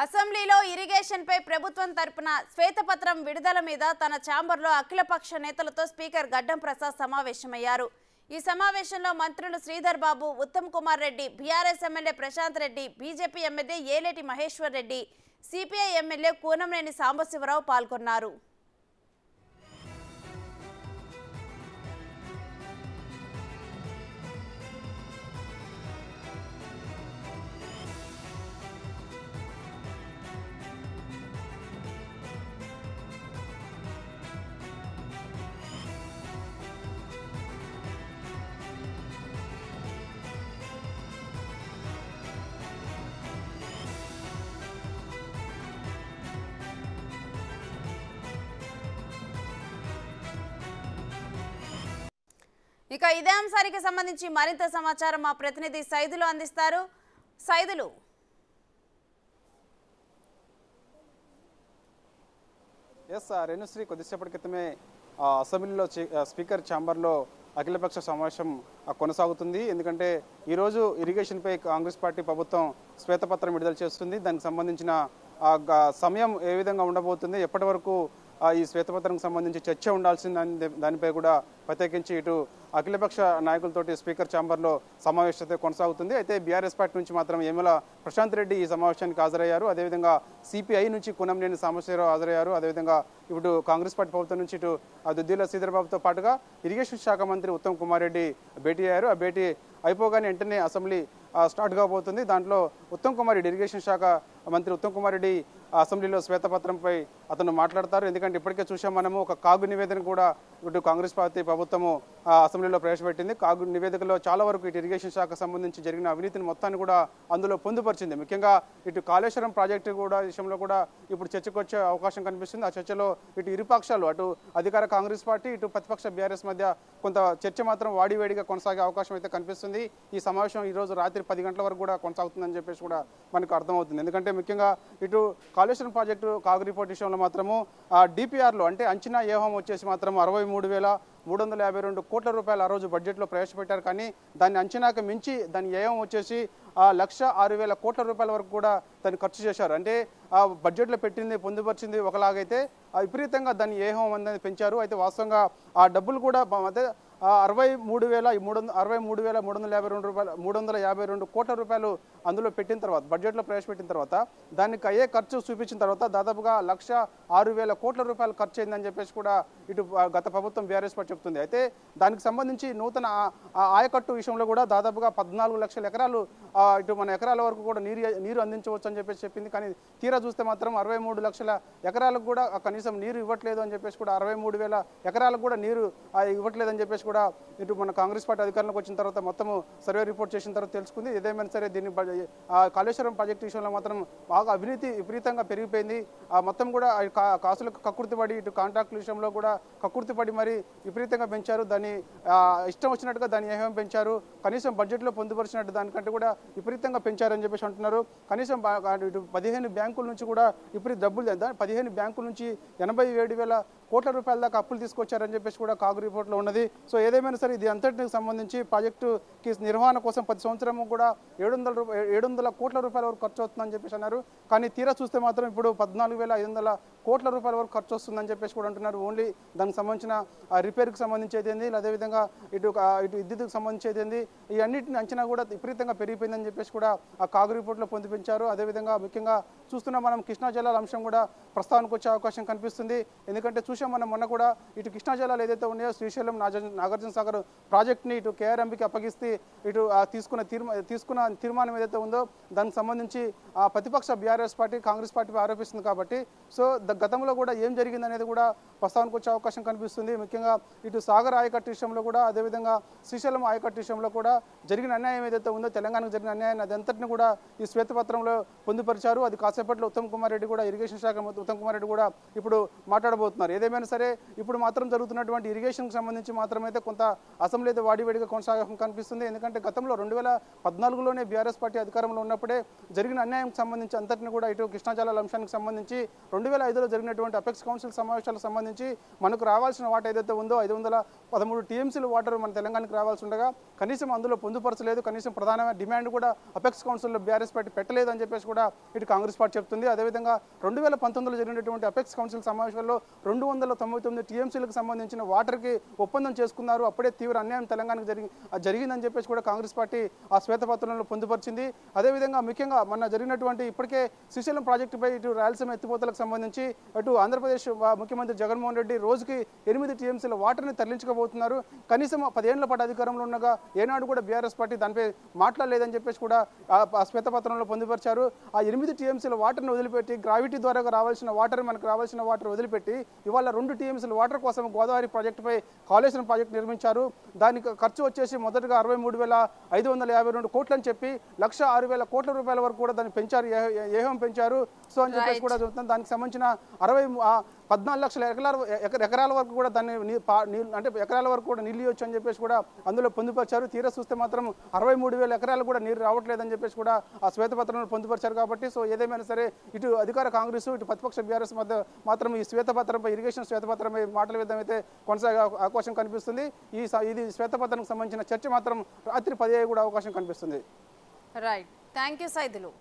అసెంబ్లీలో ఇరిగేషన్ పై ప్రభుత్వం తరపున శ్వేతపత్రం విడుదల మీద తన ఛాంబర్లో అఖిలపక్ష నేతలతో స్పీకర్ గడ్డం ప్రసాద్ సమావేశమయ్యారు. ఈ సమావేశంలో మంత్రులు Sridhar Babu, Uttam Kumar Reddy, BRS MLA Prashanth Reddy, BJP MLA Eleti Maheshwar Reddy, CPI MLA Kunamneni Sambasivarao పాల్గొన్నారు. ఇక ఇదే అంశానికి సంబంధించి మరింత సమాచారం మా ప్రతినిధి సైదులు అందిస్తారు. సైదులు, రేణుశ్రీ కొద్దిసేపటి క్రితమే అసెంబ్లీలో స్పీకర్ ఛాంబర్లో అఖిలపక్ష సమావేశం కొనసాగుతుంది. ఎందుకంటే ఈరోజు ఇరిగేషన్పై కాంగ్రెస్ పార్టీ ప్రభుత్వం శ్వేతపత్రం విడుదల చేస్తుంది. దానికి సంబంధించిన సమయం ఏ విధంగా ఉండబోతుంది, ఎప్పటి వరకు ఈ శ్వేతపత్రం సంబంధించి చర్చ ఉండాల్సిన దానిపై కూడా ప్రత్యేకించి ఇటు అఖిలపక్ష నాయకులతోటి స్పీకర్ ఛాంబర్లో సమావేశం కొనసాగుతుంది. అయితే బీఆర్ఎస్ పార్టీ నుంచి మాత్రం ఏమల ప్రశాంత్ రెడ్డి ఈ సమావేశానికి హాజరయ్యారు. అదేవిధంగా సిపిఐ నుంచి కూనంనేని సాంబశివరావు హాజరయ్యారు. అదేవిధంగా ఇప్పుడు కాంగ్రెస్ పార్టీ ప్రభుత్వం నుంచి ఇటు దుద్దిల శ్రీధర్ బాబుతో పాటుగా ఇరిగేషన్ శాఖ మంత్రి ఉత్తమ్ కుమార్ రెడ్డి భేటీ అయ్యారు. ఆ భేటీ అయిపోగానే వెంటనే అసెంబ్లీ స్టార్ట్ కాబోతుంది. దాంట్లో ఉత్తమ్ కుమార్ రెడ్డి, ఇరిగేషన్ శాఖ మంత్రి ఉత్తమ్ కుమార్ రెడ్డి అసెంబ్లీలో శ్వేతపత్రంపై అతను మాట్లాడతారు. ఎందుకంటే ఇప్పటికే చూసాం మనము ఒక కాగు నివేదన కూడా ఇటు కాంగ్రెస్ పార్టీ ప్రభుత్వము అసెంబ్లీలో ప్రవేశపెట్టింది. కాగు నివేదికలో చాలా వరకు ఇటు ఇరిగేషన్ శాఖ సంబంధించి జరిగిన అవినీతిని మొత్తాన్ని కూడా అందులో పొందుపరిచింది. ముఖ్యంగా ఇటు కాళేశ్వరం ప్రాజెక్టు కూడా విషయంలో కూడా ఇప్పుడు చర్చకు వచ్చే అవకాశం కనిపిస్తుంది. ఆ చర్చలో ఇటు ఇరుపక్షాలు, అటు అధికార కాంగ్రెస్ పార్టీ, ఇటు ప్రతిపక్ష బీఆర్ఎస్ మధ్య కొంత చర్చ మాత్రం వాడివేడిగా కొనసాగే అవకాశం అయితే కనిపిస్తుంది. ఈ సమావేశం ఈ రోజు రాత్రి 10 గంటల వరకు కూడా కొనసాగుతుందని చెప్పేసి కూడా మనకు అర్థమవుతుంది. ఎందుకంటే ముఖ్యంగా ఇటు కాళేశ్వరం ప్రాజెక్టు కాగు రిపోర్ట్ విషయంలో మాత్రము డిపిఆర్లో అంటే అంచనా ఏహం వచ్చేసి మాత్రం 63,352 కోట్ల రూపాయలు ఆ రోజు బడ్జెట్లో ప్రవేశపెట్టారు. కానీ దాన్ని అంచనాకు మించి దాని ఏహం వచ్చేసి 1,06,000 కోట్ల రూపాయల వరకు కూడా దాన్ని ఖర్చు చేశారు. అంటే ఆ బడ్జెట్లో పెట్టింది పొందుపరిచింది ఒకలాగైతే విపరీతంగా దాన్ని ఏహం అనేది పెంచారు. అయితే వాస్తవంగా ఆ డబ్బులు కూడా 63,352 కోట్ల రూపాయలు అందులో పెట్టిన తర్వాత, బడ్జెట్లో ప్రవేశపెట్టిన తర్వాత దానికి అయ్యే ఖర్చు చూపించిన తర్వాత దాదాపుగా 1,06,000 కోట్ల రూపాయలు ఖర్చు అయిందని చెప్పేసి కూడా ఇటు గత ప్రభుత్వం బీఆర్ఎస్ పార్టీ చెప్తుంది. అయితే దానికి సంబంధించి నూతన ఆయకట్టు విషయంలో కూడా దాదాపుగా 14 లక్షల ఎకరాలు ఇటు మన ఎకరాల వరకు కూడా నీరు అందించవచ్చు అని చెప్పేసి చెప్పింది. కానీ తీరా చూస్తే మాత్రం 63 లక్షల ఎకరాలకు కూడా కనీసం నీరు ఇవ్వట్లేదు అని చెప్పేసి కూడా 63,000 ఎకరాలకు కూడా నీరు ఇవ్వట్లేదని చెప్పేసి కూడా ఇటు మన కాంగ్రెస్ పార్టీ అధికారంలోకి వచ్చిన తర్వాత మొత్తం సర్వే రిపోర్ట్ చేసిన తర్వాత తెలుసుకుంది. ఏదేమైనా సరే దీన్ని కాళేశ్వరం ప్రాజెక్టు విషయంలో మాత్రం బాగా అవినీతి విపరీతంగా పెరిగిపోయింది. మొత్తం కూడా కాసులకు కక్కుర్తిపడి ఇటు కాంట్రాక్టుల విషయంలో కూడా కక్కుర్తిపడి మరి విపరీతంగా పెంచారు. దాన్ని ఇష్టం వచ్చినట్టుగా దాన్ని ఏమేమి పెంచారు, కనీసం బడ్జెట్లో పొందుపరిచినట్టు దానికంటే కూడా విపరీతంగా పెంచారని చెప్పేసి అంటున్నారు. కనీసం ఇటు 15 బ్యాంకుల నుంచి కూడా ఇప్పుడు డబ్బులు 15 బ్యాంకుల నుంచి 87,000 కోట్ల రూపాయల దాకా అప్పులు తీసుకొచ్చారని చెప్పేసి కూడా కాగు రిపోర్ట్లో ఉన్నది. సో ఏదేమైనా సరే ఇది అంతటికి సంబంధించి ప్రాజెక్టుకి నిర్వహణ కోసం ప్రతి సంవత్సరం కూడా 700 కోట్ల రూపాయల వరకు ఖర్చు అవుతుందని చెప్పేసి అన్నారు. కానీ తీరా చూస్తే మాత్రం ఇప్పుడు 14,500 కోట్ల రూపాయల వరకు ఖర్చు వస్తుందని చెప్పేసి కూడా అంటున్నారు. ఓన్లీ దానికి సంబంధించిన రిపేర్కి సంబంధించి అయితేంది, అదేవిధంగా ఇటు విద్యుత్కి సంబంధించి అయితేంది, ఈ అన్నింటిని అంచనా కూడా విపరీతంగా పెరిగిపోయిందని చెప్పేసి కూడా ఆ కాగు రిపోర్ట్లో పొందుపించారు. అదేవిధంగా ముఖ్యంగా చూస్తున్నా మనం కృష్ణా జలాల అంశం కూడా ప్రస్తావనకు వచ్చే అవకాశం కనిపిస్తుంది. ఎందుకంటే చూసాం మనం మొన్న కూడా ఇటు కృష్ణా జలాలు ఏదైతే ఉన్నాయో శ్రీశైలం నాగార్జున సాగర్ ప్రాజెక్ట్ని ఇటు కేఆర్ఎంబీకి అప్పగిస్తే ఇటు తీసుకున్న తీర్మానం ఏదైతే ఉందో దానికి సంబంధించి ప్రతిపక్ష బీఆర్ఎస్ పార్టీ కాంగ్రెస్ పార్టీ ఆరోపిస్తుంది. కాబట్టి సో గతంలో కూడా ఏం జరిగింది అనేది కూడా ప్రస్తావనకు వచ్చే అవకాశం కనిపిస్తుంది. ముఖ్యంగా ఇటు సాగర్ ఆయకట్టు విషయంలో కూడా, అదేవిధంగా శ్రీశైలం ఆయకట్టు విషయంలో కూడా జరిగిన అన్యాయం ఏదైతే ఉందో, తెలంగాణకు జరిగిన అన్యాయాన్ని అదంతటిని కూడా ఈ శ్వేతపత్రంలో పొందుపరిచారు. అది కాసేపట్లో ఉత్తమ్ కుమార్ రెడ్డి కూడా, ఇరిగేషన్ శాఖ ఉత్తమ్ కుమార్ రెడ్డి కూడా ఇప్పుడు మాట్లాడబోతున్నారు. ఏదేమైనా సరే ఇప్పుడు మాత్రం జరుగుతున్నటువంటి ఇరిగేషన్కి సంబంధించి మాత్రమైతే కొంత అసెంబ్లీ అయితే వాడివేడిగా కొనసాగడం కనిపిస్తుంది. ఎందుకంటే గతంలో 2014లోనే బీఆర్ఎస్ పార్టీ అధికారంలో ఉన్నప్పుడే జరిగిన అన్యాయంకి సంబంధించి అంతటిని కూడా ఇటు కృష్ణా జలాల అంశానికి సంబంధించి 2005లో జరిగినటువంటి అపెక్స్ కౌన్సిల్ సమావేశాలకు సంబంధించి మనకు రావాల్సిన వాటర్ ఏదైతే ఉందో 513 టీఎంసీల వాటర్ మన తెలంగాణకి రావాల్సి ఉండగా కనీసం అందులో పొందుపరచలేదు. కనీసం ప్రధానమైన డిమాండ్ కూడా అపెక్స్ కౌన్సిల్లో బీఆర్ఎస్ పార్టీ పెట్టలేదు అని చెప్పేసి కూడా ఇటు కాంగ్రెస్ పార్టీ చెప్తుంది. అదేవిధంగా 2019లో జరిగినటువంటి అపెక్స్ కౌన్సిల్ సమావేశంలో 299 టీఎంసీలకు సంబంధించిన వాటర్కి ఒప్పందం చేసుకున్నారు. అప్పుడే తీవ్ర అన్యాయం తెలంగాణకు జరిగిందని చెప్పేసి కూడా కాంగ్రెస్ పార్టీ ఆ శ్వేతపత్రంలో పొందుపరిచింది. అదేవిధంగా ముఖ్యంగా మొన్న జరిగినటువంటి ఇప్పటికే శ్రీశైలం ప్రాజెక్టుపై ఇటు రాయలసీమ ఎత్తిపోతలకు సంబంధించి అటు ఆంధ్రప్రదేశ్ ముఖ్యమంత్రి జగన్మోహన్ రెడ్డి రోజుకి 8 టీఎంసీల వాటర్ని తరలించకపోతున్నారు. కనీసం 10 ఏళ్ల పాటు అధికారంలో ఉండగా ఏనాడు కూడా బీఆర్ఎస్ పార్టీ దానిపై మాట్లాడలేదని చెప్పేసి కూడా ఆ శ్వేతపత్రంలో పొందుపరిచారు. ఆ 8 టీఎంసీల వాటర్ని వదిలిపెట్టి గ్రావిటీ ద్వారా రావాల్సిన వాటర్ మనకు రావాల్సిన వాటర్ వదిలిపెట్టి ఇవాళ 2 టీఎంసీల వాటర్ కోసం గోదావరి ప్రాజెక్టుపై కాళేశ్వరం ప్రాజెక్టు నిర్మించారు. దానికి ఖర్చు వచ్చేసి మొదటగా 63,552 కోట్లు అని చెప్పి 1,06,000 కోట్ల రూపాయల వరకు కూడా దాన్ని పెంచారు, ఏహం పెంచారు. సో అని చెప్పేసి కూడా చెబుతున్నాం. దానికి సంబంధించిన 14 లక్షల ఎకరాల వరకు కూడా దాన్ని అంటే ఎకరాల వరకు కూడా నీళ్ళు ఇవ్వచ్చు అని చెప్పేసి కూడా అందులో పొందుపరిచారు. తీరా చూస్తే మాత్రం 63,000 ఎకరాలు కూడా నీరు రావట్లేదని చెప్పేసి కూడా ఆ శ్వేతపత్రంలో పొందుపరిచారు. కాబట్టి సో ఏదేమైనా సరే ఇటు అధికార కాంగ్రెస్ ఇటు ప్రతిపక్ష బీఆర్ఎస్ మధ్య మాత్రం ఈ శ్వేతపత్రంపై ఇరిగేషన్ శ్వేతపత్రంపై మాటల విధం అయితే కొనసాగే అవకాశం కనిపిస్తుంది. ఇది శ్వేతపత్రానికి సంబంధించిన చర్చ మాత్రం రాత్రి 10 కూడా అవకాశం కనిపిస్తుంది. Right, thank you Saidulu.